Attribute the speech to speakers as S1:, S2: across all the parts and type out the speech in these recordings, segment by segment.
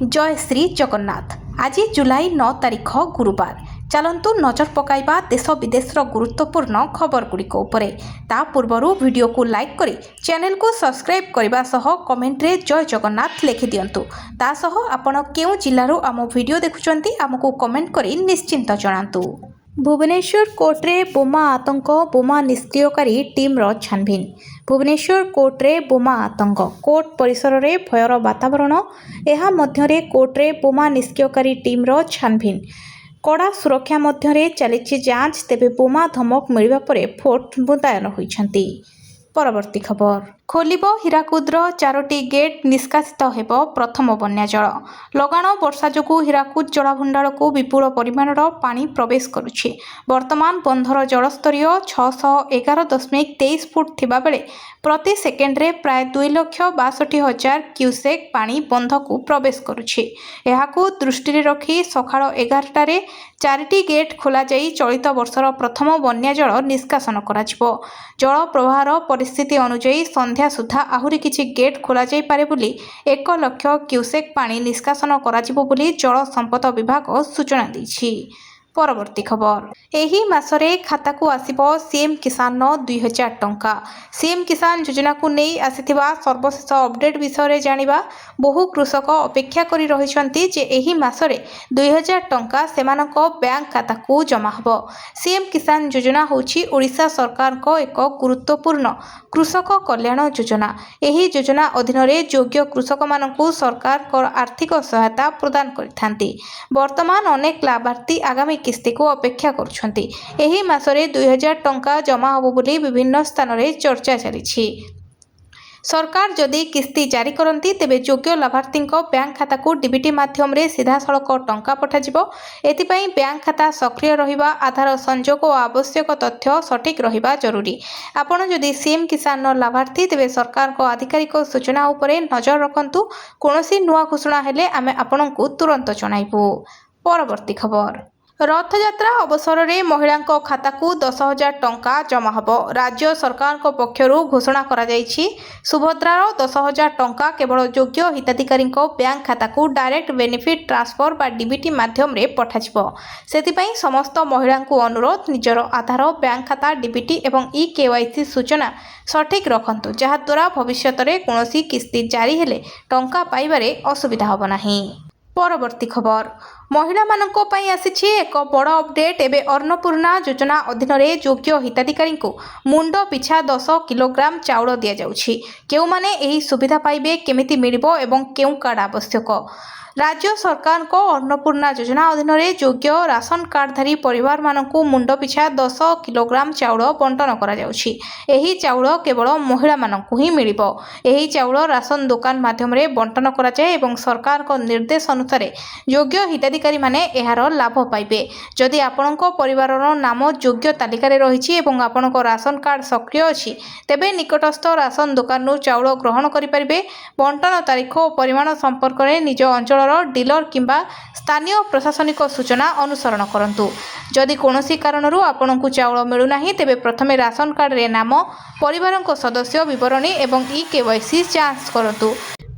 S1: जय श्री जगन्नाथ। आज जुलाई 9 तारिख गुरुवार। चलतु नजर पकाइबा देश विदेशर गुरुत्वपूर्ण खबर गुड़िक उपरे। ता पूर्वरु वीडियो को लाइक करी चैनल को सब्सक्राइब करने सह कमेंट रे जय जगन्नाथ लिखि दियंतु। ता सह आपण केउ जिल्लारू आम वीडियो देखुचंती आमको कमेंट करी निश्चिंत जणांतु। भुवनेश्वर कोर्टे बोमा आतंक बोमा निष्क्रियकारी टीम्र छानभिन। भुवनेश्वर कोर्टे बोमा आतंक कोर्ट परिसर में भयर वातावरण। यह मध्यरे कोर्टे बोमा निष्क्रियकारी टीम्र छानभिन। कड़ा सुरक्षा मध्यरे चली जांच। तेबे बोमा धमक मिलवा परे फोर्स मुतयन होइछंती। परवर्ती खबर खोलिब हीराकुद्र 4टी गेट निष्कासित हेब प्रथम बन्या जल। लगाण वर्षा जोगु हीराकुद जलभंडार को विपुल परिमाणर पानी प्रवेश करुछि। वर्तमान बंधर जलस्तरीय 611.23 फुट थिबा बेले प्रति सेकेंड्रे प्राय 2,62,000 क्यूसेक पानी बंध को प्रवेश करुछि। एहाकु दृष्टि रखी सकाळ 11टारे 4टी गेट खोला जाई चलित वर्षर प्रथम बन्या जल निष्कासन कराजिबो। जल प्रवाहर परिस्थिति अनुଯାयी संध्या सुधा आहुरी किछि गेट खोला जाई पारे बोली 1 लाख क्यूसेक पानी निष्कासन कराजिबो बोली जल संपद विभाग सूचना दैछि। परवर्ती खबर एही मासरे खाता को आसिबो सीएम किसान 2000 टंका। सीएम किसान योजना को नहीं आसिथिबा सर्वशेष अपडेट विषय जानिबा। बहु कृषक अपेक्षा करी रहिसंती जे एही मासरे 2000 टंका सेमानक बैंक खाता को जमा हबो। सीएम किसान योजना होछि ओडिशा सरकार को एक गुरुत्वपूर्ण कृषक कल्याण योजना। एही योजना अधीन रे योग्य कृषक मानकु सरकार को आर्थिक सहायता प्रदान करिथांती। वर्तमान अनेक लाभार्थी आगामी किस्ती को अपेक्षा करुछंती। एही मासरे 2000 टंका जमा हबो बोली विभिन्न स्थान रे चर्चा चलिछि। सरकार जदि किस्ती जारी करती तेबे योग्य लाभार्थी बैंक खाता को डीबीटी माध्यम रे सीधा सड़क टंका पठाजिबो। एथिपाई बैंक खाता सक्रिय रहिबा, आधार संजोग और आवश्यक तथ्य सठिक रहिबा जरूरी। आपण जदि सीएम किसान लाभार्थी तेबे सरकार को आधिकारिक सूचना उपरे नजर रखंतु। कोनोसी नुआ घोषणा हेले आमे आपणंकु तुरंत जणाइबु। परवर्ती खबर रथयात्रा अवसर में महिला खाता को 10,000 टंका जमा हब। राज्य सरकार पक्षर घोषणा करा जायछि। सुभद्रार 10,000 टंका केवल योग्य हिताधिकारी बैंक खाता को डायरेक्ट बेनिफिट ट्रांसफर बा डीबीटी माध्यम रे पठाजिबो। सेतिपई समस्त महिला को अनुरोध निजर आधार बैंक खाता डीबीटी एवं ई-केवाईसी सूचना सठिक रखंतु, जहाद्वारा भविष्य में कौनसी किस्ती जारी हेले टंका पाइबारे असुविधा हब नाही। परवर्ती खबर महिला माननको पई आसीछि एक बड़ अपडेट। एबे अन्नपूर्णा योजना अधीन रे योग्य हिताधिकारी को मुंड पिछा 10 किलोग्राम चाउल दिया जाउछि। केउ माने एही सुविधा पाइबे, केमिति मिलिबो एवं केउ कार्ड आवश्यक। राज्य सरकार को अन्नपूर्णा योजना अधीन रे योग्य राशन कार्डधारी परिवार मानकु मुंड पिछा 10 किलोग्राम चाउल बंटन करा जाउछि। एही चाउल केवल महिला मानकु ही मिलिबो। एही चाउल राशन दुकान माध्यम रे बंटन करा जाय एवं सरकार को निर्देश अनुसार योग्य हिताधिकारी माने एहार लाभ पाइबे। जदि आपणक परिवारर नाम योग्य तालिका रे रहिछि एवं आपणक राशन कार्ड सक्रिय अछि तेबे निकटस्थ राशन दुकान नु चाउल ग्रहण करि परिबे। बंटन तारीख और परिमाण संपर्क में निज अंचल डीलर किंबा स्थानीय प्रशासनिक सूचना अनुसरण करंतु। जदि कोनोसी कारणरू आपनकु चाउल मिलुना तेबे प्रथमे राशन कार्ड रे नाम, परिवारक सदस्य विवरणी एवं ई-केवाईसी जांच करंतु।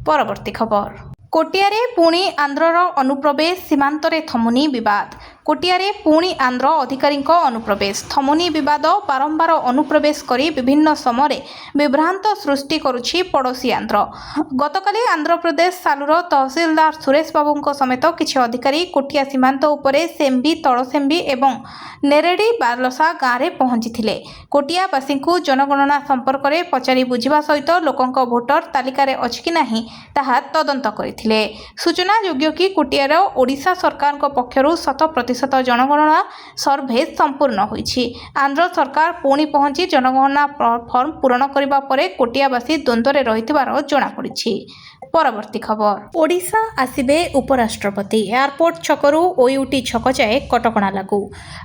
S1: परवर्ती खबर कोटियारे पुणी आंध्रर अनुप्रवेश, सीमांतरे थमुनी विवाद। कोटियारे पुणी आंध्र अधिकारी अनुप्रवेश, थमुनी विवाद बारंबार अनुप्रवेश करी विभिन्न समय विभ्रांत सृष्टि करुछि पड़ोसी आंध्र। गतकाली आंध्र प्रदेश सालुर तहसीलदार सुरेश बाबू समेत किछि अधिकारी कोटिया सीमांत उपरे सेम्बी, तड़सेम्बी एवं नेरेडी बालसा गाँव में पहुंची कोटियावासी जनगणना संपर्क में पचारि बुझा सहित लोकंक भोटर तालिका रे अछि कि नाही ताहा तदंत करथिले। सूचना योग्य कि कोटियार ओडिशा सरकार पक्षरु 100% जनगणना सर्भे संपूर्ण होइछि। आंध्र सरकार पुणी पहुंची जनगणना फॉर्म पूरण करबा परे कोटियावासी द्वंद्व रे रहितबार जणा पड़िछि। परवर्ती खबर ओडिशा आसिबे उपराष्ट्रपति। एयरपोर्ट छकरू ओयूटी छक जाए कटकणा लागू।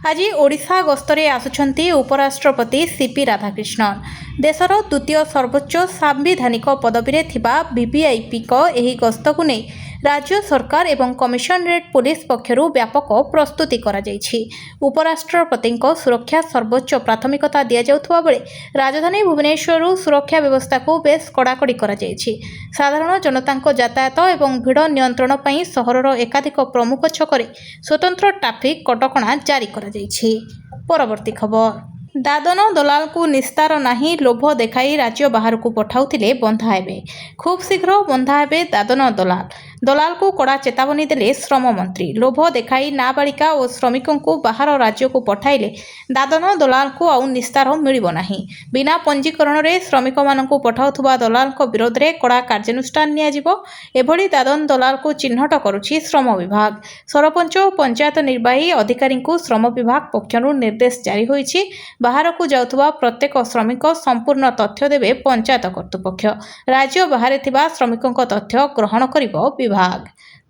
S1: आज ओडिशा गस्तरे आसुछंती उपराष्ट्रपति सीपी राधाकृष्णन। देशर द्वितीय सर्वोच्च सांविधानिक पदवी रे थिबा वीवीआईपी को एही गस्त को नहीं राज्य सरकार एवं कमिशनरेट पुलिस पक्षरु व्यापक प्रस्तुति करा जायछि। उपराष्ट्रपतिଙ୍କ सुरक्षा सर्वोच्च प्राथमिकता दिया जाउथबा बेले राजधानी भुवनेश्वरु सुरक्षा व्यवस्था को बेस कड़ाकड़ी करा जायछि। साधारण जनताଙ୍କ यातायात एवं भिड़ नियंत्रण पई सहरर एकाधिक प्रमुख छकरे स्वतंत्र ट्राफिक कटकणा जारी करा जायछि। परवर्ती खबर दादन दलाल को निस्तार नहीं लोभ देखाई राज्य बाहर को पठाउथिले बंधा हेबे। खूब शीघ्र बंधा हेबे दादन दलाल को कड़ा चेतावनी देले श्रम मंत्री। लोभ देखाई नाबालिका और श्रमिकों को बाहर राज्य को पठाइले दादन दलाल को आउ निस्तार मिलिबो नाही। बिना पंजीकरण रे श्रमिक मानकु पठाउथुबा दलाल को विरोध रे कड़ा कार्यानुष्ठान निया जिवो। एभली दादन दलाल को चिन्हट करुछि श्रम विभाग। सरपंच और पंचायत निर्वाही अधिकारी को श्रम विभाग पक्षरु निर्देश जारी होईछि। बाहर को जाउथुबा प्रत्येक श्रमिक संपूर्ण तथ्य देवे पंचायत कर्तृपक्ष। राज्य बाहर थिबा श्रमिकों तथ्य ग्रहण करिबो विभाग।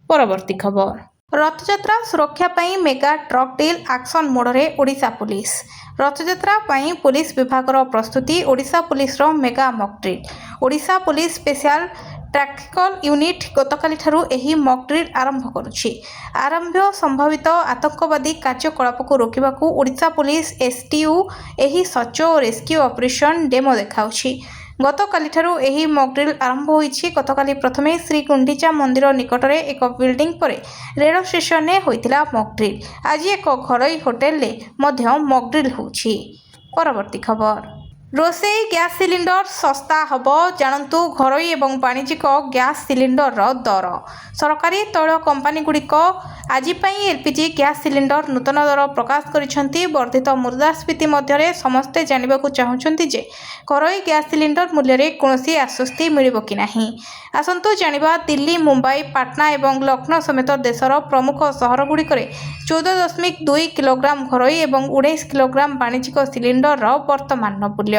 S1: परवर्ती खबर रथयात्रा सुरक्षा पई mega truck deal action mode रे ओडिशा पुलिस। रथयात्रा पई पुलिस विभाग प्रस्तुति ओडिशा पुलिस रो mega mock drill. Odisha police special tactical unit गतकाली ठारू एही मॉक ड्रिल आरंभ करुछि। आरंभ संभावित आतंकवादी कार्यकलाप को रोकिबाकू ओडिशा पुलिस एसटीयू एही सर्च और रेस्क्यू ऑपरेशन डेमो देखाउछि। गतकाली ठारू एही मॉक ड्रिल आरंभ होईछि। गतकाली प्रथमे श्री गुंडीचा मंदिर निकटरे एक बिल्डिंग परे रेल स्टेशन ने होइतिला मॉक ड्रिल। आज एक घरोई होटेल ले मध्य मॉक ड्रिल होछि। परवर्ती खबर रोषेई गैस सिलिंडर सस्ता हब जानतु घरोई एवं वाणिज्यिक गैस सिलिंडर दर। सरकारी तैल कंपानी गुड़िक आज एलपीजी गैस सिलिंडर नूतन दर प्रकाश करिसेंती। वर्धित मुद्रास्फीति मध्य समस्ते जानवाक चाहते जे घरोई गैस सिलिंडर मूल्य रे कौनसी आश्वस्ति मिलिबो कि नाही। आसंतु जानिबा दिल्ली मुंबई पाटना एवं लखनऊ समेत देशर प्रमुख सहर गुड़िक 14.2 किलोग्राम घरोई एवं 19 किलोग्राम वाणिज्यिक सिलिंडर वर्तमान मूल्य।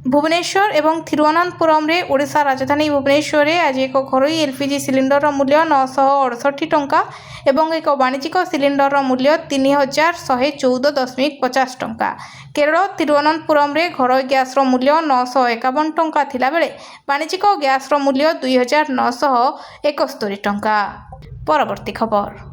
S1: भुवनेश्वर एवं थिरुवनंतपुरम रे ओडिशा राजधानी भुवनेश्वर रे आज एक घरोई एलपीजी सिलिंडर मूल्य 968 टंका एवं एक वाणिज्यिक सिलिंडर मूल्य 3114.50 टंका। केरल तिरुवनंतपुरम रे घरोई गैस मूल्य 951 टंका थिला बेले वाणिज्यिक गैस मूल्य 2971 टंका। परवर्ती खबर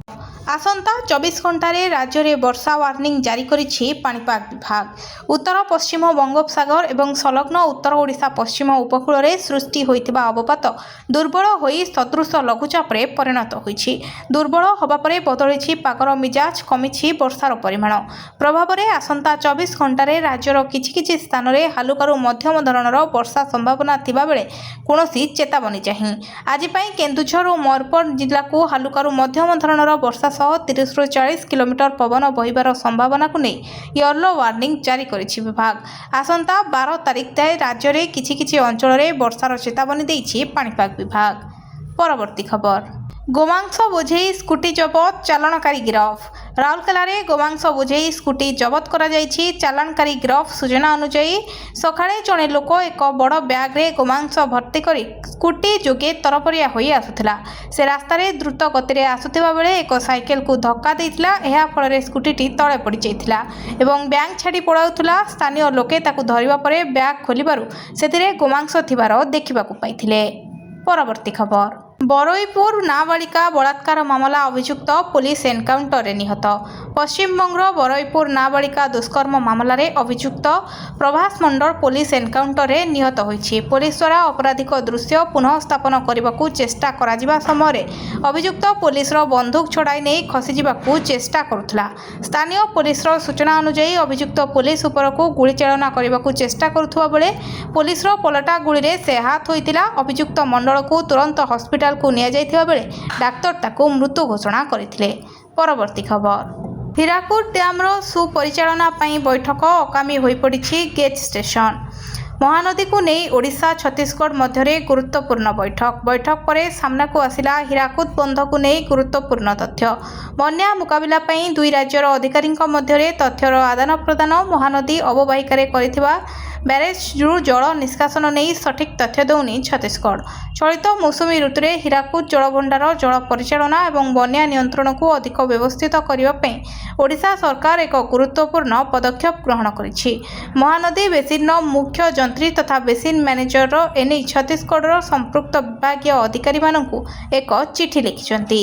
S1: आसंता 24 घंटे राज्य में वर्षा वार्निंग जारी करिछि पाणीपाग विभाग। उत्तर पश्चिम बंगोपसागर एवं संलग्न उत्तर ओडिशा पश्चिम उपकूल में सृष्टि होइतिबा अवपात दुर्बल होई सदृश लघुचाप रे परिणत होइछि। दुर्बल होबा परे बदलिछि पागर मिजाज कमिछि वर्षार परिमाण। प्रभाव में आसंता 24 घंटे राज्यर किछि स्थान में हालुकारू मध्यम धरणर वर्षा संभावना थिबा बेले कोनोसी चेतावनी चाहि। आज पई केन्दुझर और मयूरभंज जिला को हालुकारू मध्यम धरणर वर्षा 30 ରୁ 40 किलोमीटर पवन बहिबार संभावना को नहीं येलो वार्निंग जारी करिछि विभाग। आसंता 12 तारिख तक राज्य में किछि अंचल में वर्षार चेतावनी देइछि पाणीपाग विभाग। परवर्ती खबर गोमांस बोझेई स्कूटी जबत चालाणकारी गिरफ। राउरकेला रे गोमांस बोझेई स्कूटी जबत करा जायछि। चालाणकारी गिरफ सूचना अनुसार सकाळे जणे लोक एक बड़ ब्याग रे गोमांस भर्ती करी स्कूटी जोगे तरपरिया होई आसुथिला। से रास्ता रे द्रुत गति रे आसुथिबा बेले एक साइकेल को धक्का देइथिला। एहा फल रे स्कूटीटी तळे पड़ी जाइथिला एवं ब्याग छाड़ी पळाउथिला। स्थानीय लोके ताकू धरिबा परे ब्याग खोलिबारु सेतिरे गोमांस थिबार देखिबाकू पाइथिले। परवर्ती खबर बरईपुर नाबालिका बलात्कार मामला अभियुक्त पुलिस एनकाउंटर निहत। पश्चिमबंग बरईपुर नाबालिका दुष्कर्म मामला रे अभियुक्त प्रभास मंडल पुलिस एनकाउंटर निहत होइछि। पुलिस द्वारा अपराधिक दृश्य पुनः स्थापन करने को चेष्टा करा जिबा समय अभियुक्त पुलिस बंदूक छड़ाई नहीं खसीजिबाकू चेष्टा करुथला। स्थानीय पुलिस सूचना अनुसार अभियुक्त पुलिस उपर को गुली चालना करने को चेष्टा करुथुबा बेले पुलिस पलटा गुली रे से हाथ होइतिला। अभियुक्त मंडल को तुरंत हॉस्पिटल को निया जाइथिबा बेले डाक्तर ताको मृत्यु घोषणा करथिले। परवर्ती खबर हीराकुद डैम्र सुपरिचालना पई बैठक अकामी होई पड़िछि गेज स्टेशन। महानदी को नहीं ओडिशा छत्तीसगढ़ मध्य गुरुत्वपूर्ण बैठक पर सामना को आसिला हीराकुद बंध को नहीं गुरुत्वपूर्ण तथ्य। बन्या मुकाबला पई दुई राज्यर अधिकारी मध्य तथ्यर आदान प्रदान महानदी अववाहिकार करिथिबा ब्यारेज जल निष्कासन नहीं सठिक तथ्य दौनी छत्तीसगढ़। चलित मौसुमी ऋतु में हीराकुद जलभंडार जल परिचालना और बन्या नियंत्रण को अधिक व्यवस्थित करने ओडिशा सरकार एक गुरुत्वपूर्ण पदक्षेप ग्रहण करिछि। महानदी बेसिन मुख्य चौधरी तथा बेसिन मैनेजर एने छत्तीसगढ़ संपृक्त विभागीय अधिकारी एक चिठी लिखिछन्ति।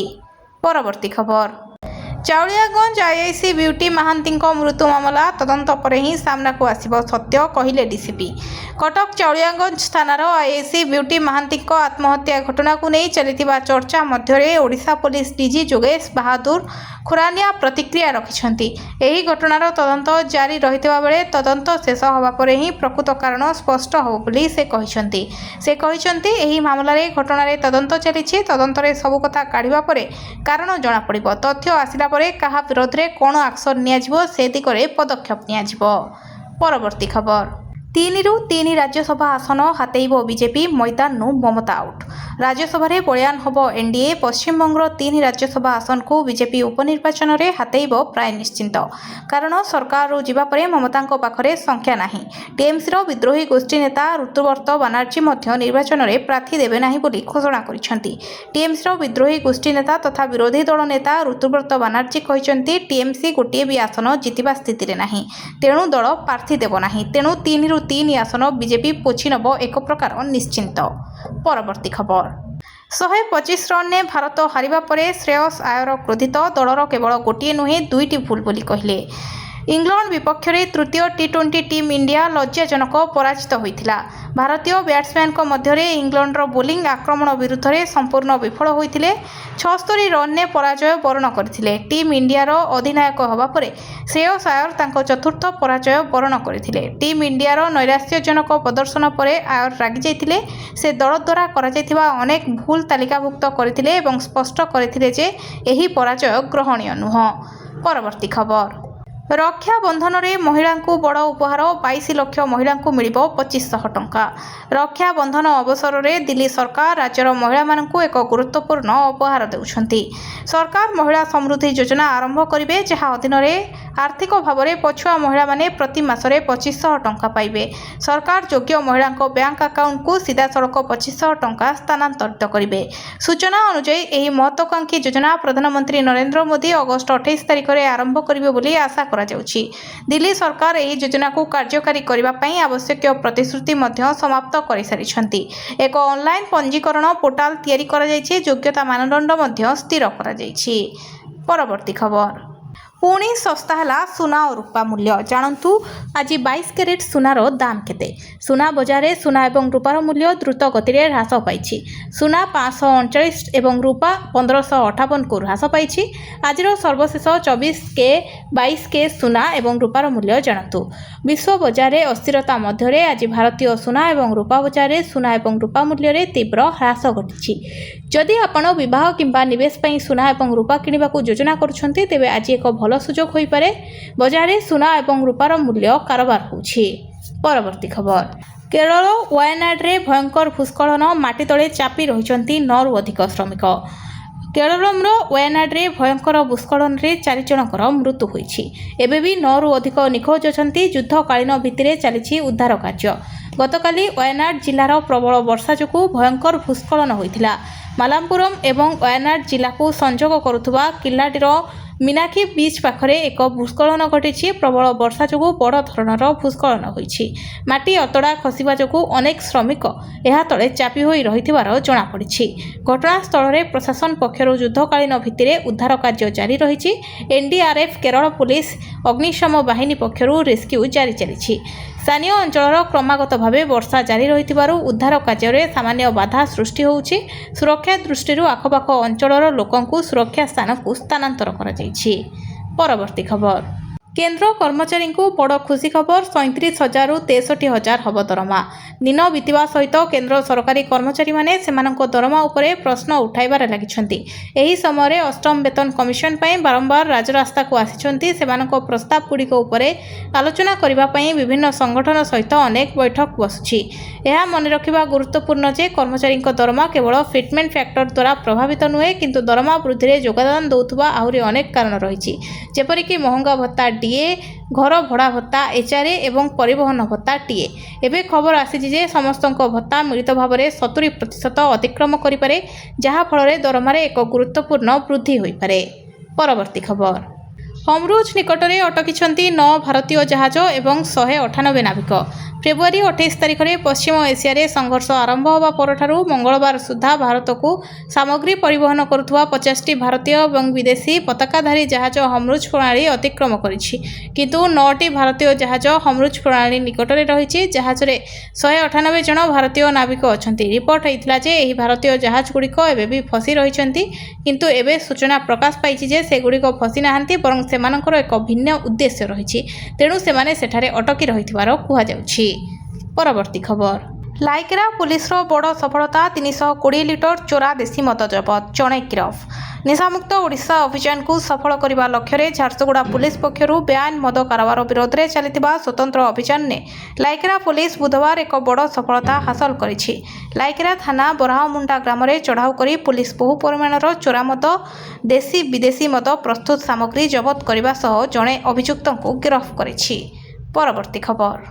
S1: परवर्ती खबर चाउलियागंज आईआईसी ब्यूटी महांती मृत्यु मामला तदंत पर ही सामना को आसिब सत्य कहले डीसीपी। कटक चाउलियागंज थानार आईआईसी ब्यूटी महांती आत्महत्या घटना को नहीं चलता चर्चा मध्य ओडिशा पुलिस डीजी जोगेश बहादुर खुरानिया प्रतिक्रिया रखिछन्ति। एही घटनार तदंत जारी रहितबा बेले तदंत शेष होबा परे ही प्रकृत कारण स्पष्ट हो बोली से कहिछन्ति। एही मामलारे घटनारे तदंत चलिछि। तदंतरे सब कथा काढिबा परे कारण जणा पड़िबो। तथ्य आसिला परे काहा विरोध रे कोन एक्शन नियाजिबो से दिगरे पदक्षेप नियाजिबो। परवर्ती खबर 3 ରୁ 3 राज्यसभा आसन हातेइब बीजेपी मैदान नु ममता आउट। राज्यसभा बलियान हम एनडीए पश्चिमबंगर 3 राज्यसभा आसन को बीजेपी उपनिर्वाचन में हातेइब प्राय निश्चिंत। कारण सरकार जीवा परे ममता पाखरे संख्या नहीं। टीएमसी विद्रोही गोष्ठी नेता ऋतुव्रत बानार्जी निर्वाचन में प्रार्थी देवे नहीं बोली घोषणा करिसेंति। टीएमसी विद्रोही गोष्ठी नेता तथा विरोधी दल नेता ऋतुव्रत बानार्जी कहते टीएमसी गोटे भी आसन जितिबा स्थिति रे नहीं, तेणु दल प्रार्थी देव नहीं। तेणु 3 ରୁ 3 आसन बीजेपी पोछि नब एक प्रकार निश्चिंत। परवर्ती खबर 125 रन ने भारत हारिबा परे श्रेयस आयर क्रोधित दलर केवल गोटे नुहे 2टी भूल बोली कहले। इंग्लैंड विपक्ष में तृतीय टी20 टीम इंडिया लज्जाजनक पराजित होइथिला। भारतीय बैट्समैन मध्य इंग्लैंडर बोलिंग आक्रमण विरुद्ध में संपूर्ण विफल होइथिले। 76 रन ने पराजय वरण करथिले। टीम इंडियार अधिनायक होबा परे श्रेयस आयर तांको चतुर्थ पराजय वरण करथिले। टीम इंडियार नैराश्यजनक प्रदर्शन पर आयर रागी जाइथिले। से दल द्वारा करा जाइथिबा अनेक भूल तालिकाभुक्त करथिले एवं स्पष्ट करथिले जे एही पराजय ग्रहणीय नुह। परवर्ती खबर रक्षा बंधन रे महिला को बड़ उपहार 22 लाख महिला को मिल 2500 टंका। रक्षा बंधन अवसर में दिल्ली सरकार राज्यर महिला मानक एक गुरुत्वपूर्ण उपहार देउछंती। सरकार महिला समृद्धि योजना आरंभ करेंगे, जहां अधीन आर्थिक भाव में पछुआ महिला माने प्रति मासरे 2500 टंका पाइबे। सरकार योग्य महिला बैंक अकाउंट को सीधा सड़क 2500 टंका स्थानांतरित करेंगे। सूचना अनुसार यह महत्वाकांक्षी योजना प्रधानमंत्री नरेंद्र मोदी अगस्ट 28 तारिख में आरंभ करेंगे बोली आशा करा जाउछि। दिल्ली सरकार यह योजना को कार्यकारी करने आवश्यक प्रतिश्रुति समाप्त कर सारी। एक ऑनलाइन पंजीकरण पोर्टाल तैयारी करा जायछि। योग्यता मानदंड स्थिर करा जायछि। परवर्ती खबर पुणी सस्ता है सुना और रूपा मूल्य जानतु। आज 22 कैरेट सुनार दाम केते। सुना बजार में सुना और रूपार मूल्य द्रुत गति में ह्रास पाई। सुना 539 और रूपा 1558 को ह्रास पाई। आज सर्वशेष 22K सुना और रूपार मूल्य जानतु। विश्व बजार में अस्थिरता मध्य आज भारतीय सुना और रूपा बजार में सुना और रूपा मूल्य में तीव्र ह्रास घटी। जदि आपण विवाह किंबा निवेश पई सुना और रूपा किनिबा को योजना करुछंती तेबे आज एक भल सुजोग होई पारे। बजार में सुना और रूपार मूल्य कारोबार होछि। परवर्ती खबर केरल वायनाड रे भयंकर भूस्खलन माटी तले चापी रहिचंती 9 ରୁ अधिक श्रमिक। केरलर वायनाड रे भयंकर भूस्खलन रे 4 जनकर मृत्यु होइछि। एबे भी 9 ରୁ अधिक निखोज अछंती। युद्धकालीन भित्तिरे चलिछि उद्धार कार्य। गतकाली वायनाड जिलार प्रबल वर्षा जोगु भयंकर भूस्खलन होइथिला। मालापुरम एवं वायनाड जिला को संजोग करुवा किल्लाटीर मीनाक्षी बीच पाखरे एक भूस्खलन घटी। प्रबल वर्षा जोगु बड़ धरणर भूस्खलन होइछि। माटी अतड़ा खसिबा जोगु अनेक श्रमिक एहा तळे चापी होई रहिथिबार जणा पड़िछि। घटनास्थल रे प्रशासन पक्षरु युद्धकालीन भित्तिरे उद्धार कार्य जारी रहिछि। एनडीआरएफ केरल पुलिस अग्निशम बाहिनी पक्षरु रेस्क्यू जारी चलिछि। स्थानीय अंचल क्रमागत भाव वर्षा जारी रही उद्धार कार्य सामान्य बाधा सृष्टि होउछि। सुरक्षा दृष्टि आखपाख अंचल लोकंकु सुरक्षा स्थान को स्थानांतर करा जायछि। परवर्ती खबर केंद्र कर्मचारी को बड़ खुशी खबर 37,000 ରୁ 63,000 हब दरमा। दिन बीतवा सहित केंद्र सरकारी कर्मचारी माने सेमानक दरमा उपरे प्रश्न उठाइबार लागिछंती। एही समय अष्टम वेतन कमिशन पई बारंबार राजरास्ता को आसिछंती। सेमानक प्रस्ताव गुड़िक उपरे आलोचना करिबा पई विभिन्न संगठन सहित अनेक बैठक बसुछि। यह मन रखिबा गुरुत्वपूर्ण जे कर्मचारी दरमा केवल फिटमेंट फैक्टर द्वारा प्रभावित नुहे, किंतु दरमा वृद्धि रे योगदान दउथुबा आहुरी अनेक कारण रहिछि। जेपरिक महंगा भत्ता डीए, घर भड़ा भत्ता, एचआरए एवं परिवहन भत्ता टीए। एबे खबर आसीछि जे समस्तक भत्ता मिलित भाव में 70% अतिक्रम करिपारे, जहा फल दरमार एक गुरुत्वपूर्ण वृद्धि होइपारे। परवर्ती खबर ହମରୁଜ ନିକଟରେ ଅଟକିଛନ୍ତି 9 ଭାରତୀୟ ଜାହାଜ ଏବଂ 198 ନାବିକ। ଫେବୃଆରୀ 28 ତାରିଖରେ ପଶ୍ଚିମ ଏସିଆରେ ସଂଘର୍ଷ ଆରମ୍ଭ ହେବା ପରଠାରୁ ମଙ୍ଗଳବାର ସୁଦ୍ଧା ଭାରତକୁ ସାମଗ୍ରୀ ପରିବହନ କରୁଥିବା 50ଟି ଭାରତୀୟ ଏବଂ ବିଦେଶୀ ପତାକାଧାରୀ ଜାହାଜ ହମରୁଜ ପ୍ରଣାଳୀ ଅତିକ୍ରମ କରିଛି। କିନ୍ତୁ 9ଟି ଭାରତୀୟ ଜାହାଜ ହମରୁଜ ପ୍ରଣାଳୀ ନିକଟରେ ରହିଛି। ଜାହାଜରେ 198 ଜଣ ଭାରତୀୟ ନାବିକ ଅଛନ୍ତି। ରିପୋର୍ଟ ହୋଇଥିଲା ଯେ ଏହି ଭାରତୀୟ ଜାହାଜଗୁଡ଼ିକ ଏବେ ବି ଫସି ରହିଛନ୍ତି, କିନ୍ତୁ ଏବେ ସୂଚନା ପ୍ରକାଶ ପାଇଛି ଯେ ସେଗୁଡ଼ିକ ଫସି ନାହାନ୍ତି, ବରଂ ସେମାନଙ୍କର ଏକ ଭିନ୍ନ ଉଦ୍ଦେଶ୍ୟ ରହିଛି, ତେଣୁ ସେମାନେ ସେଠାରେ ଅଟକି ରହିଥିବାର କୁହାଯାଉଛି। ପରବର୍ତ୍ତୀ ଖବର। ଲାଇକେରା ପୁଲିସର ବଡ଼ ସଫଳତା, 320 ଲିଟର ଚୋରା ଦେଶୀ ମଦ ଜବତ, ଜଣେ ଗିରଫ। ନିଶାମୁକ୍ତ ଓଡ଼ିଶା ଅଭିଯାନକୁ ସଫଳ କରିବା ଲକ୍ଷ୍ୟରେ ଝାରସୁଗୁଡ଼ା ପୁଲିସ ପକ୍ଷରୁ ବେଆଇନ ମଦ କାରବାର ବିରୋଧରେ ଚାଲିଥିବା ସ୍ୱତନ୍ତ୍ର ଅଭିଯାନରେ ଲାଇକେରା ପୁଲିସ ବୁଧବାର ଏକ ବଡ଼ ସଫଳତା ହାସଲ କରିଛି। ଲାଇକେରା ଥାନା ବରାହମୁଣ୍ଡା ଗ୍ରାମରେ ଚଢ଼ାଉ କରି ପୁଲିସ ବହୁ ପରିମାଣର ଚୋରା ମଦ, ଦେଶୀ ବିଦେଶୀ ମଦ ପ୍ରସ୍ତୁତ ସାମଗ୍ରୀ ଜବତ କରିବା ସହ ଜଣେ ଅଭିଯୁକ୍ତଙ୍କୁ ଗିରଫ କରିଛି। ପରବର୍ତ୍ତୀ ଖବର।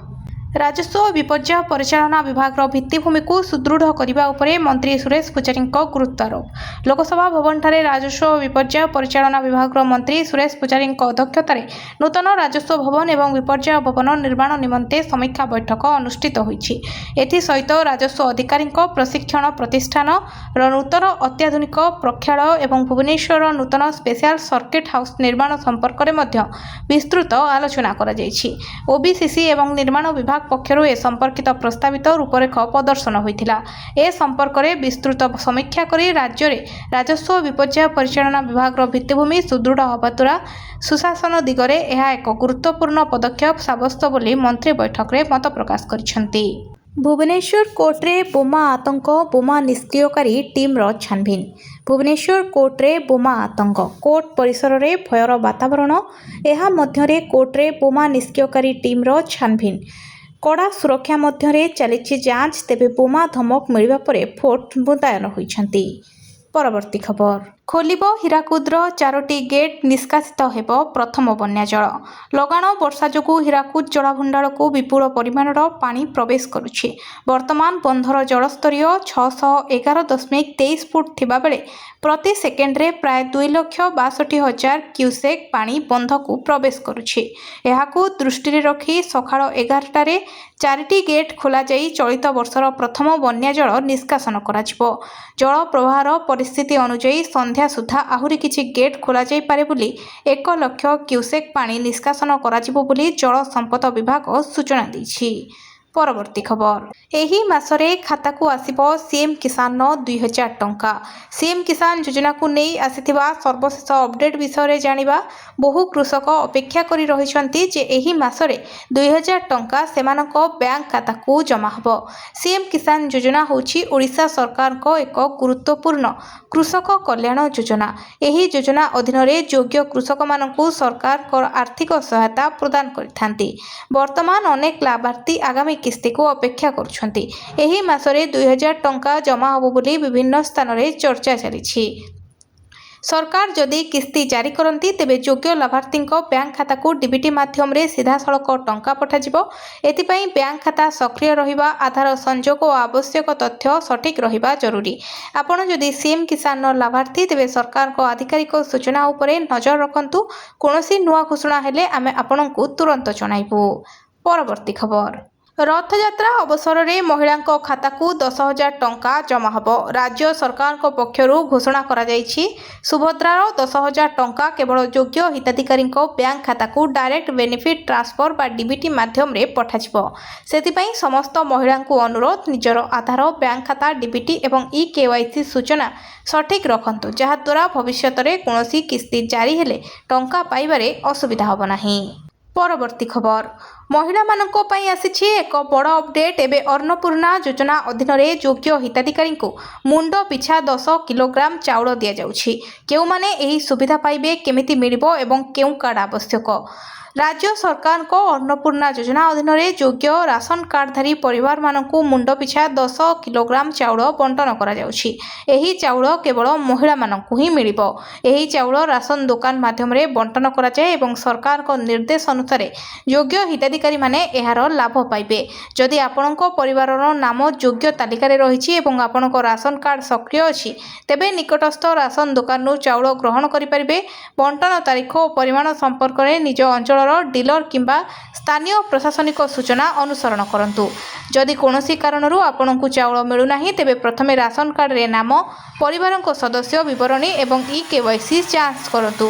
S1: ରାଜସ୍ୱ ଓ ବିପର୍ଯ୍ୟୟ ପରିଚାଳନା ବିଭାଗର ଭିତ୍ତିଭୂମିକୁ ସୁଦୃଢ଼ କରିବା ଉପରେ ମନ୍ତ୍ରୀ ସୁରେଶ ପୂଜାରୀଙ୍କ ଗୁରୁତ୍ୱାରୋପ। ଲୋକସଭା ଭବନଠାରେ ରାଜସ୍ୱ ଓ ବିପର୍ଯ୍ୟୟ ପରିଚାଳନା ବିଭାଗର ମନ୍ତ୍ରୀ ସୁରେଶ ପୂଜାରୀଙ୍କ ଅଧ୍ୟକ୍ଷତାରେ ନୂତନ ରାଜସ୍ୱ ଭବନ ଏବଂ ବିପର୍ଯ୍ୟୟ ଭବନ ନିର୍ମାଣ ନିମନ୍ତେ ସମୀକ୍ଷା ବୈଠକ ଅନୁଷ୍ଠିତ ହୋଇଛି। ଏଥିସହିତ ରାଜସ୍ୱ ଅଧିକାରୀଙ୍କ ପ୍ରଶିକ୍ଷଣ ପ୍ରତିଷ୍ଠାନର ନୂତନ ଅତ୍ୟାଧୁନିକ ପ୍ରେକ୍ଷାଳୟ ଏବଂ ଭୁବନେଶ୍ୱରର ନୂତନ ସ୍ପେଶାଲ ସର୍କିଟ ହାଉସ ନିର୍ମାଣ ସମ୍ପର୍କରେ ମଧ୍ୟ ବିସ୍ତୃତ ଆଲୋଚନା କରାଯାଇଛି। ଓବିସିସି ଏବଂ ନିର୍ମାଣ ବିଭାଗ ପକ୍ଷରୁ ଏ ସମ୍ପର୍କିତ ପ୍ରସ୍ତାବିତ ରୂପରେଖ ପ୍ରଦର୍ଶନ ହୋଇଥିଲା। ଏ ସମ୍ପର୍କରେ ବିସ୍ତୃତ ସମୀକ୍ଷା କରି ରାଜ୍ୟରେ ରାଜସ୍ୱ ଓ ବିପର୍ଯ୍ୟୟ ପରିଚାଳନା ବିଭାଗର ଭିତ୍ତିଭୂମି ସୁଦୃଢ଼ ହେବା ଦ୍ୱାରା ସୁଶାସନ ଦିଗରେ ଏହା ଏକ ଗୁରୁତ୍ୱପୂର୍ଣ୍ଣ ପଦକ୍ଷେପ ସାବ୍ୟସ୍ତ ବୋଲି ମନ୍ତ୍ରୀ ବୈଠକରେ ମତ ପ୍ରକାଶ କରିଛନ୍ତି। ଭୁବନେଶ୍ୱର କୋର୍ଟରେ ବୋମା ଆତଙ୍କ, ବୋମା ନିଷ୍କ୍ରିୟକାରୀ ଟିମ୍ର ଛାନଭିନ୍। ଭୁବନେଶ୍ୱର କୋର୍ଟରେ ବୋମା ଆତଙ୍କ, କୋର୍ଟ ପରିସରରେ ଭୟର ବାତାବରଣ। ଏହା ମଧ୍ୟରେ କୋର୍ଟରେ ବୋମା ନିଷ୍କ୍ରିୟକାରୀ ଟିମ୍ର ଛାନଭିନ୍। କଡ଼ା ସୁରକ୍ଷା ମଧ୍ୟରେ ଚାଲିଛି ଯାଞ୍ଚ। ତେବେ ବୋମା ଧମକ ମିଳିବା ପରେ ଫୋର୍ସ ମୁତୟନ ହୋଇଛନ୍ତି। ପରବର୍ତ୍ତୀ ଖବର। ଖୋଲିବ ହୀରାକୁଦର 4ଟି ଗେଟ୍, ନିଷ୍କାସିତ ହେବ ପ୍ରଥମ ବନ୍ୟା ଜଳ। ଲଗାଣ ବର୍ଷା ଯୋଗୁଁ ହୀରାକୁଦ ଜଳଭଣ୍ଡାରକୁ ବିପୁଳ ପରିମାଣର ପାଣି ପ୍ରବେଶ କରୁଛି। ବର୍ତ୍ତମାନ ବନ୍ଧର ଜଳସ୍ତରୀୟ 611.23 ଫୁଟ ଥିବାବେଳେ ପ୍ରତି ସେକେଣ୍ଡରେ ପ୍ରାୟ 2,62,000 କ୍ୟୁସେକ୍ ପାଣି ବନ୍ଧକୁ ପ୍ରବେଶ କରୁଛି। ଏହାକୁ ଦୃଷ୍ଟିରେ ରଖି ସକାଳ 11ଟାରେ 4ଟି ଗେଟ୍ ଖୋଲାଯାଇ ଚଳିତ ବର୍ଷର ପ୍ରଥମ ବନ୍ୟା ଜଳ ନିଷ୍କାସନ କରାଯିବ। ଜଳ ପ୍ରବାହର ପରିସ୍ଥିତି ଅନୁଯାୟୀ ସନ୍ଧ୍ୟା ସୁଦ୍ଧା ଆହୁରି କିଛି ଗେଟ୍ ଖୋଲାଯାଇପାରେ ବୋଲି 1 ଲକ୍ଷ କ୍ୟୁସେକ୍ ପାଣି ନିଷ୍କାସନ କରାଯିବ ବୋଲି ଜଳ ସମ୍ପଦ ବିଭାଗ ସୂଚନା ଦେଇଛି। ପରବର୍ତ୍ତୀ ଖବର। ଏହି ମାସରେ ଖାତାକୁ ଆସିବ ସିଏମ୍ କିଷାନର 2,000 ଟଙ୍କା। ସିଏମ୍ କିଷାନ ଯୋଜନାକୁ ନେଇ ଆସିଥିବା ସର୍ବଶେଷ ଅପଡେଟ୍ ବିଷୟରେ ଜାଣିବା। ବହୁ କୃଷକ ଅପେକ୍ଷା କରି ରହିଛନ୍ତି ଯେ ଏହି ମାସରେ 2,000 ଟଙ୍କା ସେମାନଙ୍କ ବ୍ୟାଙ୍କ ଖାତାକୁ ଜମା ହେବ। ସିଏମ୍ କିଷାନ ଯୋଜନା ହେଉଛି ଓଡ଼ିଶା ସରକାରଙ୍କ ଏକ ଗୁରୁତ୍ୱପୂର୍ଣ୍ଣ କୃଷକ କଲ୍ୟାଣ ଯୋଜନା। ଏହି ଯୋଜନା ଅଧୀନରେ ଯୋଗ୍ୟ କୃଷକମାନଙ୍କୁ ସରକାର ଆର୍ଥିକ ସହାୟତା ପ୍ରଦାନ କରିଥାନ୍ତି। ବର୍ତ୍ତମାନ ଅନେକ ଲାଭାର୍ଥୀ ଆଗାମୀ କିସ୍ତିକୁ ଅପେକ୍ଷା କରୁଛନ୍ତି। ଏହି ମାସରେ 2,000 ଟଙ୍କା ଜମା ହେବ ବୋଲି ବିଭିନ୍ନ ସ୍ଥାନରେ ଚର୍ଚ୍ଚା ଚାଲିଛି। ସରକାର ଯଦି କିସ୍ତି ଜାରି କରନ୍ତି ତେବେ ଯୋଗ୍ୟ ଲାଭାର୍ଥୀଙ୍କ ବ୍ୟାଙ୍କ ଖାତାକୁ ଡିବିଟି ମାଧ୍ୟମରେ ସିଧାସଳଖ ଟଙ୍କା ପଠାଯିବ। ଏଥିପାଇଁ ବ୍ୟାଙ୍କ ଖାତା ସକ୍ରିୟ ରହିବା, ଆଧାର ସଂଯୋଗ ଓ ଆବଶ୍ୟକ ତଥ୍ୟ ସଠିକ୍ ରହିବା ଜରୁରୀ। ଆପଣ ଯଦି ସିଏମ୍ କିଷାନର ଲାଭାର୍ଥୀ ତେବେ ସରକାରଙ୍କ ଆଧିକାରିକ ସୂଚନା ଉପରେ ନଜର ରଖନ୍ତୁ। କୌଣସି ନୂଆ ଘୋଷଣା ହେଲେ ଆମେ ଆପଣଙ୍କୁ ତୁରନ୍ତ ଜଣାଇବୁ। ପରବର୍ତ୍ତୀ ଖବର। ରଥଯାତ୍ରା ଅବସରରେ ମହିଳାଙ୍କ ଖାତାକୁ 10,000 ଟଙ୍କା ଜମା ହେବ। ରାଜ୍ୟ ସରକାରଙ୍କ ପକ୍ଷରୁ ଘୋଷଣା କରାଯାଇଛି, ସୁଭଦ୍ରାର 10,000 ଟଙ୍କା କେବଳ ଯୋଗ୍ୟ ହିତାଧିକାରୀଙ୍କ ବ୍ୟାଙ୍କ ଖାତାକୁ ଡାଇରେକ୍ଟ ବେନିଫିଟ୍ ଟ୍ରାନ୍ସଫର ବା ଡିବିଟି ମାଧ୍ୟମରେ ପଠାଯିବ। ସେଥିପାଇଁ ସମସ୍ତ ମହିଳାଙ୍କୁ ଅନୁରୋଧ, ନିଜର ଆଧାର, ବ୍ୟାଙ୍କ ଖାତା, ଡିବିଟି ଏବଂ eKYC ସୂଚନା ସଠିକ୍ ରଖନ୍ତୁ, ଯାହାଦ୍ୱାରା ଭବିଷ୍ୟତରେ କୌଣସି କିସ୍ତି ଜାରି ହେଲେ ଟଙ୍କା ପାଇବାରେ ଅସୁବିଧା ହେବ ନାହିଁ। ପରବର୍ତ୍ତୀ ଖବର। ମହିଳାମାନଙ୍କ ପାଇଁ ଆସିଛି ଏକ ବଡ଼ ଅପଡେଟ୍। ଏବେ ଅନ୍ନପୂର୍ଣ୍ଣା ଯୋଜନା ଅଧୀନରେ ଯୋଗ୍ୟ ହିତାଧିକାରୀଙ୍କୁ ମୁଣ୍ଡ ପିଛା 10 କିଲୋଗ୍ରାମ ଚାଉଳ ଦିଆଯାଉଛି। କେଉଁମାନେ ଏହି ସୁବିଧା ପାଇବେ, କେମିତି ମିଳିବ ଏବଂ କେଉଁ କାର୍ଡ ଆବଶ୍ୟକ? ରାଜ୍ୟ ସରକାରଙ୍କ ଅନ୍ନପୂର୍ଣ୍ଣା ଯୋଜନା ଅଧୀନରେ ଯୋଗ୍ୟ ରାସନ କାର୍ଡଧାରୀ ପରିବାରମାନଙ୍କୁ ମୁଣ୍ଡ ପିଛା 10 କିଲୋଗ୍ରାମ ଚାଉଳ ବଣ୍ଟନ କରାଯାଉଛି। ଏହି ଚାଉଳ କେବଳ ମହିଳାମାନଙ୍କୁ ହିଁ ମିଳିବ। ଏହି ଚାଉଳ ରାସନ ଦୋକାନ ମାଧ୍ୟମରେ ବଣ୍ଟନ କରାଯାଏ ଏବଂ ସରକାରଙ୍କ ନିର୍ଦ୍ଦେଶ ଅନୁସାରେ ଯୋଗ୍ୟ ହିତାଧିକାରୀ ଅଧିକାରୀମାନେ ଏହାର ଲାଭ ପାଇବେ। ଯଦି ଆପଣଙ୍କ ପରିବାରର ନାମ ଯୋଗ୍ୟ ତାଲିକାରେ ରହିଛି ଏବଂ ଆପଣଙ୍କ ରାସନ କାର୍ଡ଼ ସକ୍ରିୟ ଅଛି, ତେବେ ନିକଟସ୍ଥ ରାସନ ଦୋକାନରୁ ଚାଉଳ ଗ୍ରହଣ କରିପାରିବେ। ବଣ୍ଟନ ତାରିଖ ଓ ପରିମାଣ ସମ୍ପର୍କରେ ନିଜ ଅଞ୍ଚଳର ଡିଲର କିମ୍ବା ସ୍ଥାନୀୟ ପ୍ରଶାସନିକ ସୂଚନା ଅନୁସରଣ କରନ୍ତୁ। ଯଦି କୌଣସି କାରଣରୁ ଆପଣଙ୍କୁ ଚାଉଳ ମିଳୁନାହିଁ, ତେବେ ପ୍ରଥମେ ରାସନ କାର୍ଡ଼ରେ ନାମ, ପରିବାରଙ୍କ ସଦସ୍ୟ ବିବରଣୀ ଏବଂ KYC ଯାଞ୍ଚ କରନ୍ତୁ।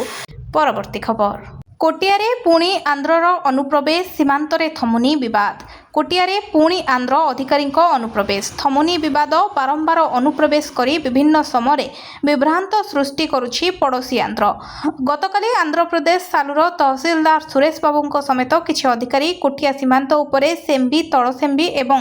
S1: ପରବର୍ତ୍ତୀ ଖବର। କୋଟିଆରେ ପୁଣି ଆନ୍ଧ୍ରର ଅନୁପ୍ରବେଶ, ସୀମାନ୍ତରେ ଥମୁନି ବିବାଦ। କୋଟିଆରେ ପୁଣି ଆନ୍ଧ୍ର ଅଧିକାରୀଙ୍କ ଅନୁପ୍ରବେଶ। ଥମୁନି ବିବାଦ। ବାରମ୍ବାର ଅନୁପ୍ରବେଶ କରି ବିଭିନ୍ନ ସମୟରେ ବିଭ୍ରାନ୍ତ ସୃଷ୍ଟି କରୁଛି ପଡ଼ୋଶୀ ଆନ୍ଧ୍ର। ଗତକାଲି ଆନ୍ଧ୍ରପ୍ରଦେଶ ସାଲୁର ତହସିଲଦାର ସୁରେଶ ବାବୁଙ୍କ ସମେତ କିଛି ଅଧିକାରୀ କୋଟିଆ ସୀମାନ୍ତ ଉପରେ ସେମ୍ବି, ତଳସେମ୍ବି ଏବଂ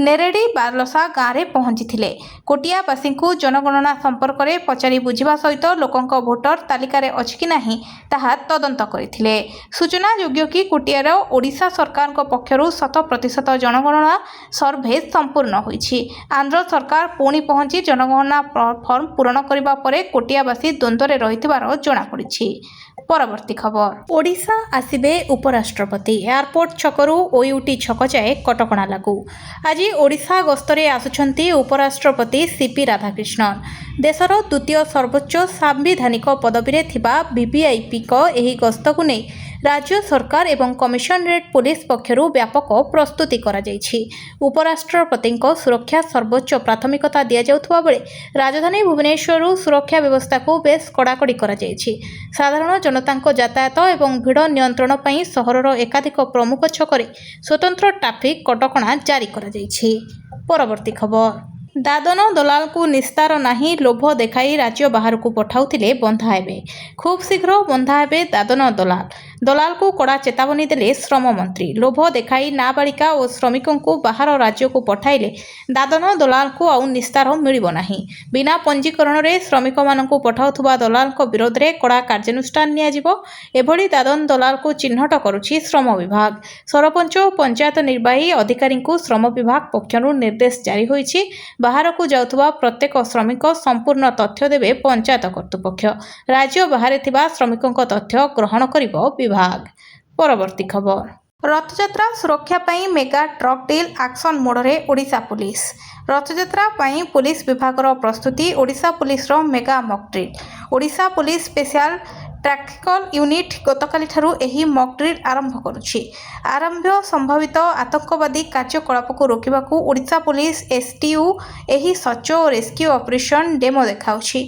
S1: ନେରେଡ଼ି ବାଲସା ଗାଁରେ ପହଞ୍ଚିଥିଲେ। କୋଟିଆବାସୀଙ୍କୁ ଜନଗଣନା ସମ୍ପର୍କରେ ପଚାରି ବୁଝିବା ସହିତ ଲୋକଙ୍କ ଭୋଟର ତାଲିକାରେ ଅଛି କି ନାହିଁ ତାହା ତଦନ୍ତ କରିଥିଲେ। ସୂଚନାଯୋଗ୍ୟ କି କୋଟିଆର ଓଡ଼ିଶା ସରକାରଙ୍କ ପକ୍ଷରୁ 100% ଜନଗଣନା ସର୍ଭେ ସମ୍ପୂର୍ଣ୍ଣ ହୋଇଛି। ଆନ୍ଧ୍ର ସରକାର ପୁଣି ପହଞ୍ଚି ଜନଗଣନା ଫର୍ମ ପୂରଣ କରିବା ପରେ କୋଟିଆବାସୀ ଦ୍ୱନ୍ଦ୍ୱରେ ରହିଥିବାର ଜଣାପଡ଼ିଛି। ପରବର୍ତ୍ତୀ ଖବର। ଓଡ଼ିଶା ଆସିବେ ଉପରାଷ୍ଟ୍ରପତି। ଏୟାରପୋର୍ଟ ଛକରୁ OUT ଛକ ଯାଏ କଟକଣା ଲାଗୁ। ଆଜି ଓଡ଼ିଶା ଗସ୍ତରେ ଆସୁଛନ୍ତି ଉପରାଷ୍ଟ୍ରପତି CP ରାଧାକ୍ରିଷ୍ଣନ। ଦେଶର ଦ୍ୱିତୀୟ ସର୍ବୋଚ୍ଚ ସାମ୍ବିଧାନିକ ପଦବୀରେ ଥିବା VVIPଙ୍କ ଏହି ଗସ୍ତକୁ ନେଇ ରାଜ୍ୟ ସରକାର ଏବଂ କମିଶନରେଟ୍ ପୋଲିସ ପକ୍ଷରୁ ବ୍ୟାପକ ପ୍ରସ୍ତୁତି କରାଯାଇଛି। ଉପରାଷ୍ଟ୍ରପତିଙ୍କ ସୁରକ୍ଷା ସର୍ବୋଚ୍ଚ ପ୍ରାଥମିକତା ଦିଆଯାଉଥିବା ବେଳେ ରାଜଧାନୀ ଭୁବନେଶ୍ୱରରୁ ସୁରକ୍ଷା ବ୍ୟବସ୍ଥାକୁ ବେଶ୍ କଡ଼ାକଡ଼ି କରାଯାଇଛି। ସାଧାରଣ ଜନତାଙ୍କ ଯାତାୟାତ ଏବଂ ଭିଡ଼ ନିୟନ୍ତ୍ରଣ ପାଇଁ ସହରର ଏକାଧିକ ପ୍ରମୁଖ ଛକରେ ସ୍ୱତନ୍ତ୍ର ଟ୍ରାଫିକ୍ କଟକଣା ଜାରି କରାଯାଇଛି। ପରବର୍ତ୍ତୀ ଖବର। ଦାଦନ ଦଲାଲଙ୍କୁ ନିସ୍ତାର ନାହିଁ, ଲୋଭ ଦେଖାଇ ରାଜ୍ୟ ବାହାରକୁ ପଠାଉଥିଲେ ବନ୍ଧା ହେବେ। ଖୁବ୍ ଶୀଘ୍ର ବନ୍ଧା ହେବେ ଦାଦନ ଦଲାଲ। ଦଲାଲକୁ କଡ଼ା ଚେତାବନୀ ଦେଲେ ଶ୍ରମମନ୍ତ୍ରୀ। ଲୋଭ ଦେଖାଇ ନାବାଳିକା ଓ ଶ୍ରମିକଙ୍କୁ ବାହାର ରାଜ୍ୟକୁ ପଠାଇଲେ ଦାଦନ ଦଲାଲଙ୍କୁ ଆଉ ନିସ୍ତାର ମିଳିବ ନାହିଁ। ବିନା ପଞ୍ଜୀକରଣରେ ଶ୍ରମିକମାନଙ୍କୁ ପଠାଉଥିବା ଦଲାଲଙ୍କ ବିରୋଧରେ କଡ଼ା କାର୍ଯ୍ୟାନୁଷ୍ଠାନ ନିଆଯିବ। ଏଭଳି ଦାଦନ ଦଲାଲକୁ ଚିହ୍ନଟ କରୁଛି ଶ୍ରମ ବିଭାଗ। ସରପଞ୍ଚ ଓ ପଞ୍ଚାୟତ ନିର୍ବାହୀ ଅଧିକାରୀଙ୍କୁ ଶ୍ରମ ବିଭାଗ ପକ୍ଷରୁ ନିର୍ଦ୍ଦେଶ ଜାରି ହୋଇଛି। ବାହାରକୁ ଯାଉଥିବା ପ୍ରତ୍ୟେକ ଶ୍ରମିକ ସମ୍ପୂର୍ଣ୍ଣ ତଥ୍ୟ ଦେବେ ପଞ୍ଚାୟତ କର୍ତ୍ତୃପକ୍ଷ। ରାଜ୍ୟ ବାହାରେ ଥିବା ଶ୍ରମିକଙ୍କ ତଥ୍ୟ ଗ୍ରହଣ କରିବ ବିଭାଗ। ପରବର୍ତ୍ତୀ ଖବର। ରଥଯାତ୍ରା ସୁରକ୍ଷା ପାଇଁ ମେଗା ଟ୍ରକ୍ ଡିଲ୍, ଆକ୍ସନ ମୋଡ଼ରେ ଓଡ଼ିଶା ପୁଲିସ। ରଥଯାତ୍ରା ପାଇଁ ପୁଲିସ ବିଭାଗର ପ୍ରସ୍ତୁତି। ଓଡ଼ିଶା ପୁଲିସର mega mock drill. Odisha police special tactical unit ଗତକାଲିଠାରୁ ଏହି ମକ୍ ଡ୍ରିଲ୍ ଆରମ୍ଭ କରୁଛି। ଆରମ୍ଭ ସମ୍ଭାବିତ ଆତଙ୍କବାଦୀ କାର୍ଯ୍ୟକଳାପକୁ ରୋକିବାକୁ ଓଡ଼ିଶା ପୁଲିସ STU ଏହି ସର୍ଚ୍ଚ ଓ ରେସ୍କ୍ୟୁ ଅପରେସନ ଡେମୋ ଦେଖାଉଛି।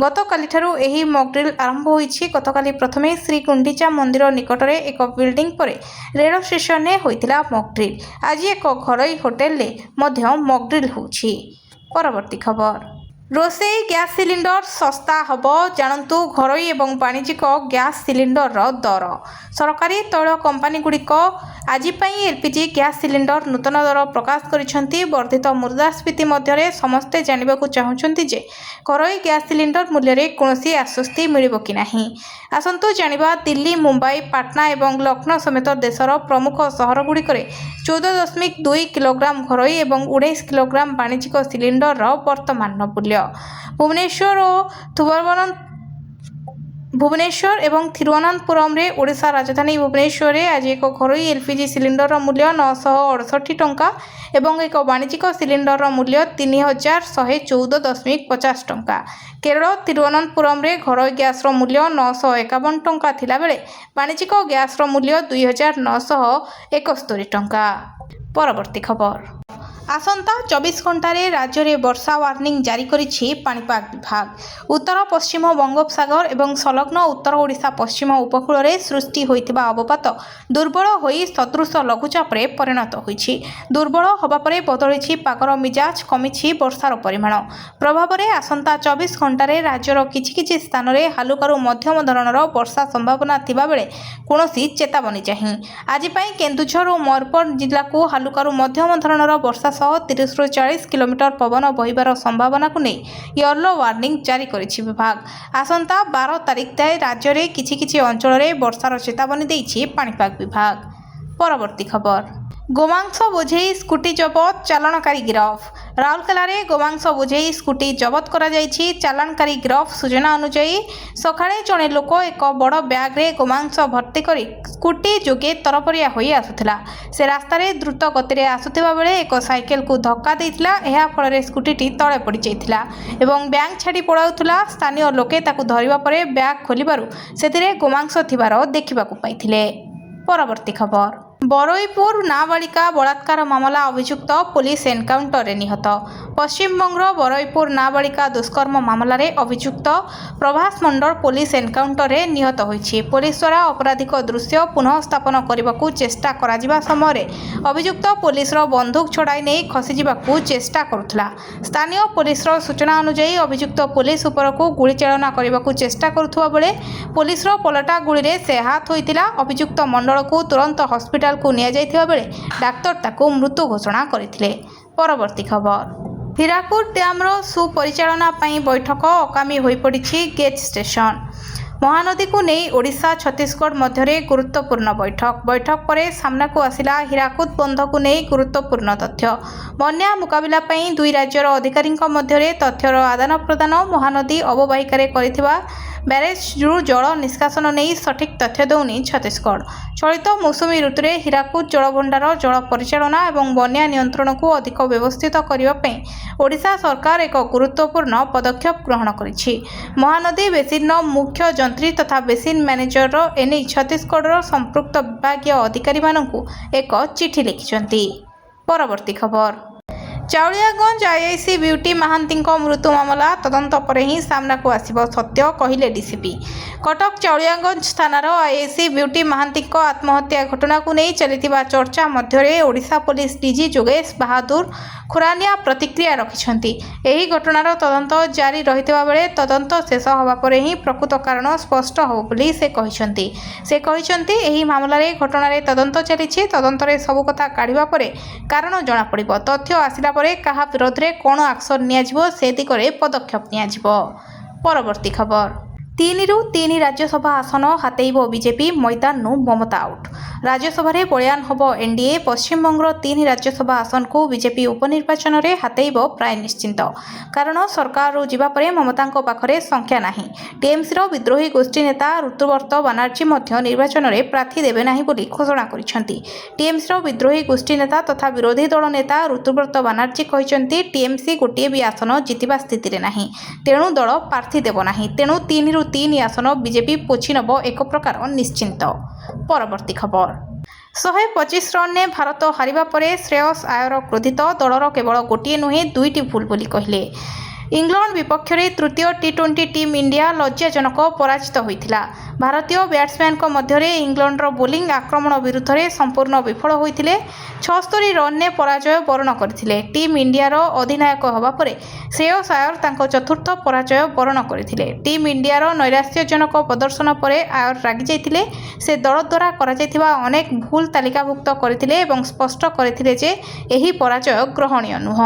S1: ଗତକାଲିଠାରୁ ଏହି ମକ୍ ଡ୍ରିଲ୍ ଆରମ୍ଭ ହୋଇଛି। ଗତକାଲି ପ୍ରଥମେ ଶ୍ରୀଗୁଣ୍ଡିଚା ମନ୍ଦିର ନିକଟରେ ଏକ ବିଲ୍ଡିଂ ପରେ ରେଳ ଷ୍ଟେସନରେ ହୋଇଥିଲା ମକ୍ ଡ୍ରିଲ୍। ଆଜି ଏକ ଘରୋଇ ହୋଟେଲରେ ମଧ୍ୟ ମକ୍ ଡ୍ରିଲ୍ ହେଉଛି। ପରବର୍ତ୍ତୀ ଖବର। ରୋଷେଇ ଗ୍ୟାସ୍ ସିଲିଣ୍ଡର ଶସ୍ତା ହେବ, ଜାଣନ୍ତୁ ଘରୋଇ ଏବଂ ବାଣିଜ୍ୟିକ ଗ୍ୟାସ୍ ସିଲିଣ୍ଡରର ଦର। ସରକାରୀ ତୈଳ କମ୍ପାନୀଗୁଡ଼ିକ ଆଜି ପାଇଁ LPG ଗ୍ୟାସ୍ ସିଲିଣ୍ଡର ନୂତନ ଦର ପ୍ରକାଶ କରିଛନ୍ତି। ବର୍ଦ୍ଧିତ ମୁଦ୍ରାସ୍ଫୀତି ମଧ୍ୟରେ ସମସ୍ତେ ଜାଣିବାକୁ ଚାହୁଁଛନ୍ତି ଯେ ଘରୋଇ ଗ୍ୟାସ୍ ସିଲିଣ୍ଡର ମୂଲ୍ୟରେ କୌଣସି ଆଶ୍ୱସ୍ତି ମିଳିବ କି ନାହିଁ। ଆସନ୍ତୁ ଜାଣିବା। ଦିଲ୍ଲୀ, ମୁମ୍ବାଇ, ପାଟନା ଏବଂ ଲକ୍ଷ୍ନୌ ସମେତ ଦେଶର ପ୍ରମୁଖ ସହରଗୁଡ଼ିକରେ 14.2 କିଲୋଗ୍ରାମ ଘରୋଇ ଏବଂ 19 କିଲୋଗ୍ରାମ ବାଣିଜ୍ୟିକ ସିଲିଣ୍ଡରର ବର୍ତ୍ତମାନର ମୂଲ୍ୟ। ଭୁବନେଶ୍ୱର ଏବଂ ଥିରୁବନନ୍ତପୁରମରେ ଓଡ଼ିଶା ରାଜଧାନୀ ଭୁବନେଶ୍ୱରରେ ଆଜି ଏକ ଘରୋଇ LPG ସିଲିଣ୍ଡରର ମୂଲ୍ୟ 968 ଟଙ୍କା ଏବଂ ଏକ ବାଣିଜ୍ୟିକ ସିଲିଣ୍ଡରର ମୂଲ୍ୟ 3114.50 ଟଙ୍କା। କେରଳ ଥିରୁବନନ୍ତପୁରମରେ ଘରୋଇ ଗ୍ୟାସ୍ର ମୂଲ୍ୟ 951 ଟଙ୍କା ଥିଲାବେଳେ ବାଣିଜ୍ୟିକ ଗ୍ୟାସ୍ର ମୂଲ୍ୟ 2971 ଟଙ୍କା। ପରବର୍ତ୍ତୀ ଖବର। ଆସନ୍ତା 24 ଘଣ୍ଟାରେ ରାଜ୍ୟରେ ବର୍ଷା ୱାର୍ଣ୍ଣିଂ ଜାରି କରିଛି ପାଣିପାଗ ବିଭାଗ। ଉତ୍ତର ପଶ୍ଚିମ ବଙ୍ଗୋପସାଗର ଏବଂ ସଂଲଗ୍ନ ଉତ୍ତର ଓଡ଼ିଶା ପଶ୍ଚିମ ଉପକୂଳରେ ସୃଷ୍ଟି ହୋଇଥିବା ଅବପାତ ଦୁର୍ବଳ ହୋଇ ସଦୃଶ ଲଘୁଚାପରେ ପରିଣତ ହୋଇଛି। ଦୁର୍ବଳ ହେବା ପରେ ବଦଳିଛି ପାଗର ମିଜାଜ, କମିଛି ବର୍ଷାର ପରିମାଣ। ପ୍ରଭାବରେ ଆସନ୍ତା 24 ଘଣ୍ଟାରେ ରାଜ୍ୟର କିଛି କିଛି ସ୍ଥାନରେ ହାଲୁକାରୁ ମଧ୍ୟମ ଧରଣର ବର୍ଷା ସମ୍ଭାବନା ଥିବାବେଳେ କୌଣସି ଚେତାବନୀ ନାହିଁ। ଆଜି ପାଇଁ କେନ୍ଦୁଝର ଓ ମୟୂରଭଞ୍ଜ ଜିଲ୍ଲାକୁ ହାଲୁକାରୁ ମଧ୍ୟମ ଧରଣର ବର୍ଷା ସହ 30ରୁ 40 କିଲୋମିଟର ପବନ ବହିବାର ସମ୍ଭାବନାକୁ ନେଇ ୟେଲୋ ୱାର୍ଣ୍ଣିଂ ଜାରି କରିଛି ବିଭାଗ। ଆସନ୍ତା 12 ତାରିଖ ଯାଏ ରାଜ୍ୟରେ କିଛି କିଛି ଅଞ୍ଚଳରେ ବର୍ଷାର ଚେତାବନୀ ଦେଇଛି ପାଣିପାଗ ବିଭାଗ। ପରବର୍ତ୍ତୀ ଖବର। गोमांस बोझेई स्कूटी जबत चालाणकारी गिरफ राउरकेला गोमांस बोझेई स्कूटी जबत करा जायछि। चालाणकारी गिरफ सूचना अनुसार सकाळे जड़े लोक एक बड़ ब्याग्रे गोमांस भर्ती कर स्कूटी जोगे तरफरिया होई आसुथिला। से रास्तार द्रुत गति आसुथिबा बेले एक साइकेल को धक्का देइथिला। एहा फଳରେ स्कूटी तळे पड़ी जाइथिला एवं ब्याग छाड़ी पड़ाउथिला। स्थानीय लोके ताकू धरिबा परे ब्याग खोलिबारु सेतिरे गोमांस थिबार देखिबाकू पाइथिले। परवर्ती खबर बरईपुर नाबालिका बलात्कार मामला अभियुक्त पुलिस एनकाउंटर निहत। पश्चिमबंग बरईपुर नाबालिका दुष्कर्म मामलार अभियुक्त प्रभास मंडल पुलिस एनकाउंटर निहत होइछि। पुलिस द्वारा अपराधिक दृश्य पुनः स्थापन करने को चेष्टा करा समय अभियुक्त पुलिस बंदूक छड़ाई नहीं खसीजा चेष्टा करुला। स्थानीय पुलिस सूचना अनुसार अभियुक्त पुलिस उपरकू गुली चालना करने को चेष्टा करुवा बेले पुलिस पलटा गुली से हाथ होइतिला। अभियुक्त मंडल को तुरंत हॉस्पिटल को निया जाइथिबा बेले डाक्तर ताकू मृत्यु घोषणा करथिले। परवर्ती खबर हीराकुद डैम सुपरिचालना पई बैठक अकामी होई पड़िछि। गेज स्टेशन महानदी को नहीं ओडिशा छत्तीसगढ़ मध्य गुरुत्वपूर्ण बैठक पर सामना को आसिला हीराकुद बंध को नहीं गुरुत्वपूर्ण तथ्य। बन्या मुकाबला पई दुई राज्यर अधिकारी मध्य तथ्यर आदान प्रदान महानदी अववाहिकार करिथिबा ब्यारेजरू जल निष्कासन नहीं सठिक तथ्य दौनी छत्तीसगढ़। चलित मौसुमी ऋतुरे हीराकुद जलभंडार जल परिचालना और बन्या नियंत्रण को अधिक व्यवस्थित करने ओडिशा सरकार एक गुरुत्वपूर्ण पदक्षेप ग्रहण करिछि। महानदी बेसिन मुख्य जंत्री तथा बेसिन मैनेजर एने छत्तीसगढ़ संपृक्त विभागीय अधिकारी मानकु एक चिठी लिखिछन्ति। परवर्ती खबर चाउलियागंज आईआईसी ब्यूटी महांती मृत्यु मामला तदंत पर ही सामना को आसिब सत्य कहले डीसीपी। कटक चाउलियागंज थानार आईआईसी ब्यूटी महांती आत्महत्या घटना को नहीं चलिथिबा चर्चा मध्य ओडिशा पुलिस डीजी जोगेश बहादुर खुरानिया प्रतिक्रिया रखिछन्ति। एही घटनार तदंत जारी रहितबा बेले तदंत शेष होबा परे ही प्रकृत कारण स्पष्ट हो बोली से कहिछन्ति। एही मामलारे घटनारे तदंत चलिछि। तदंतरे सब कथा काढिबा परे कारण जणा पड़िबो। तथ्य आसिला परे काहा विरोध रे कोन एक्शन नियाजिबो से दिगरे पदक्षेप नियाजिबो। परवर्ती खबर 3 ରୁ 3 राज्यसभा आसन हातेइब बीजेपी मैदान नु ममता आउट। राज्यसभा बलियान हम एनडीए पश्चिमबंग 3 राज्यसभा आसन को बीजेपी उपनिर्वाचन में हातेइब प्राय निश्चिंत। कारण सरकार जीवा परे ममता पाखरे संख्या नाही। टीएमसी विद्रोही गोष्ठी नेता ऋतुव्रत बानार्जी निर्वाचन में प्रार्थी देवे नाही बोली घोषणा करिसेंति। टीएमसी विद्रोही गोष्ठी नेता तथा विरोधी दल नेता ऋतुव्रत बानार्जी कहिसेंति टीएमसी गोटे भी आसन जितिबा स्थिति रे नाही, तेणु दल प्रार्थी देव नाही। तेणु 3 ରୁ 3 आसन बीजेपी पोछि नब एक प्रकार निश्चिंत। परवर्ती खबर 125 रन ने भारत हारिबा परे श्रेयस आयर क्रोधित दलर केवल गोटे नुहे 2टी भूल बोली कहले। इंग्लैंड विपक्ष में तृतीय टी20 टीम इंडिया लज्जाजनक पराजित होइथिला। भारतीय बैट्समैन मध्य इंग्लैंडर बोलिंग आक्रमण विरुद्ध में संपूर्ण विफल होइथिले। 76 रन ने पराजय वरण करथिले। टीम इंडियार अधिनायक होबा परे श्रेयस आयर तांको चतुर्थ पराजय वरण करथिले। टीम इंडियार नैराश्यजनक प्रदर्शन पर आयर रागी जाइथिले। से दल द्वारा करा जाइथिबा अनेक भूल तालिकाभुक्त करथिले एवं स्पष्ट करथिले जे एही पराजय ग्रहणीय नुह।